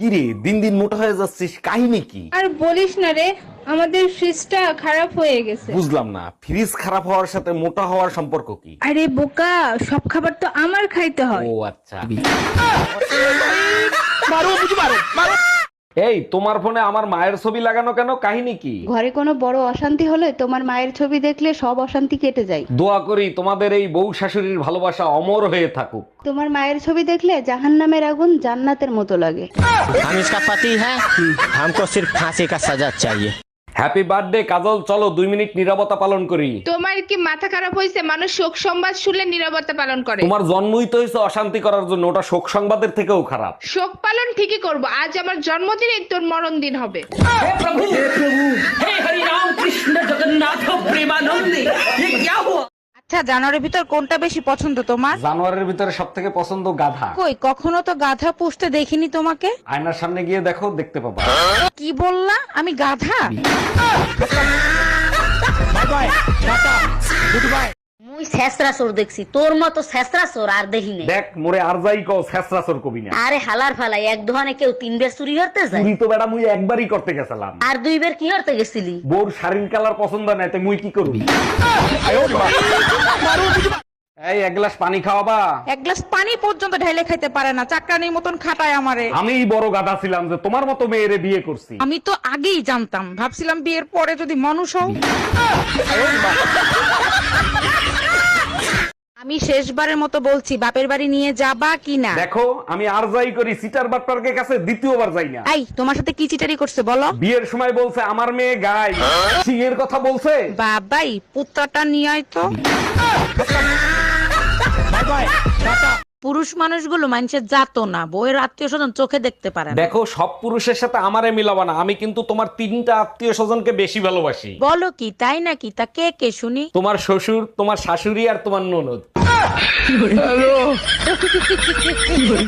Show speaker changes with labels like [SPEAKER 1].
[SPEAKER 1] কি রে, দিন দিন মোটা হয়ে যাচ্ছিস, কাহিনী কি?
[SPEAKER 2] আর বলিস না রে, আমাদের ফ্রিজটা খারাপ হয়ে গেছে।
[SPEAKER 1] বুঝলাম না, ফ্রিজ খারাপ হওয়ার সাথে মোটা হওয়ার সম্পর্ক কি?
[SPEAKER 2] আরে বোকা, সব খাবার তো আমার খাইতে হয়।
[SPEAKER 1] ও আচ্ছা। এই তোমার ফোনে আমার মায়ের ছবি লাগানো কেন, কাহিনী কি?
[SPEAKER 3] ঘরে কোনো বড় অশান্তি হলে তোমার মায়ের ছবি দেখলে সব অশান্তি কেটে যায়।
[SPEAKER 1] দোয়া করি তোমাদের এই বউ শাশুড়ির ভালোবাসা অমর হয়ে থাকুক।
[SPEAKER 3] তোমার মায়ের ছবি দেখলে জাহান্নামের আগুন জান্নাতের মতো লাগে।
[SPEAKER 4] हम इसका पति है, हमको सिर्फ फांसी का सजा चाहिए।
[SPEAKER 1] হ্যাপি বার্থডে কাজল, চলো 2 মিনিট নীরবতা পালন করি।
[SPEAKER 5] তোমার কি মাথা খারাপ হয়েছে? মানুষ শোক সংবাদ শুনলে নীরবতা পালন করে।
[SPEAKER 1] তোমার জন্মই তো হয়েছে অশান্তি করার জন্য, ওটা শোক সংবাদের থেকেও খারাপ।
[SPEAKER 5] শোক পালন ঠিকই করব, আজ আমার জন্মদিনে তোর মরণ দিন হবে।
[SPEAKER 6] আচ্ছা, জানোয়ারের ভিতর কোনটা বেশি পছন্দ তোমার?
[SPEAKER 1] জানোয়ারের ভিতরে সব থেকে পছন্দ গাধা।
[SPEAKER 6] কই, কখনো তো গাধা পুষতে দেখিনি তোমাকে।
[SPEAKER 1] আয়নার সামনে গিয়ে দেখো, দেখতে পাবা।
[SPEAKER 6] কি বললা? আমি গাধা?
[SPEAKER 7] মুই ছেসরা চোর দেখছি, তোর মতো ছেসরা চোর আর দেখিনি।
[SPEAKER 1] দেখ মোরে আর যাই কও, ছেঁচড়া চোর কবি না।
[SPEAKER 7] আরে হালার ফালাই, এক দোকানে কেউ 3 বের চুরি করতে যায়,
[SPEAKER 1] চুরি তো বেড়া মুই একবারই করতে গেছিলাম।
[SPEAKER 7] আর 2 বের কি করতে গেছিলি?
[SPEAKER 1] বোর শাড়ির কালার পছন্দ নাই, তাই মুই কি করবি? এই এক গ্লাস পানি খাওয়াবা?
[SPEAKER 6] এক গ্লাস পানি পর্যন্ত ঢেলে খাইতে পারে না, চাকরানির মতন খাটায় আমারে।
[SPEAKER 1] আমি বড় গাধা ছিলাম যে তোমার মতো মেয়েরে বিয়ে করছি।
[SPEAKER 6] আমি তো আগেই জানতাম, ভাবছিলাম বিয়ের পরে যদি মানুষ হও। আমি শেষবারের মতো বলছি, বাপের বাড়ি নিয়ে যাবা কি না?
[SPEAKER 1] দেখো আমি আর যাই করি, সিটার বাট্টারের কাছে দ্বিতীয়বার যাই না।
[SPEAKER 6] এই, তোমার সাথে কি চিটারি করছে বলো?
[SPEAKER 1] বিয়ের সময় বলছে আমার মেয়ে গাই, সিংহের কথা বলছে।
[SPEAKER 6] বাবাই, পুত্রটা নিয়ে আয় তো। পুরুষ মানুষগুলো মানুষের জাতো না, বইয়ের আত্মীয় স্বজন চোখে দেখতে পারে না।
[SPEAKER 1] দেখো সব পুরুষের সাথে আমারে মিলাবা না, আমি কিন্তু তোমার 3টা আত্মীয় স্বজনকে বেশি ভালোবাসি।
[SPEAKER 6] বলো কি, তাই নাকি? তা কে কে শুনি?
[SPEAKER 1] তোমার শ্বশুর, তোমার শাশুড়ি আর তোমার ননদ।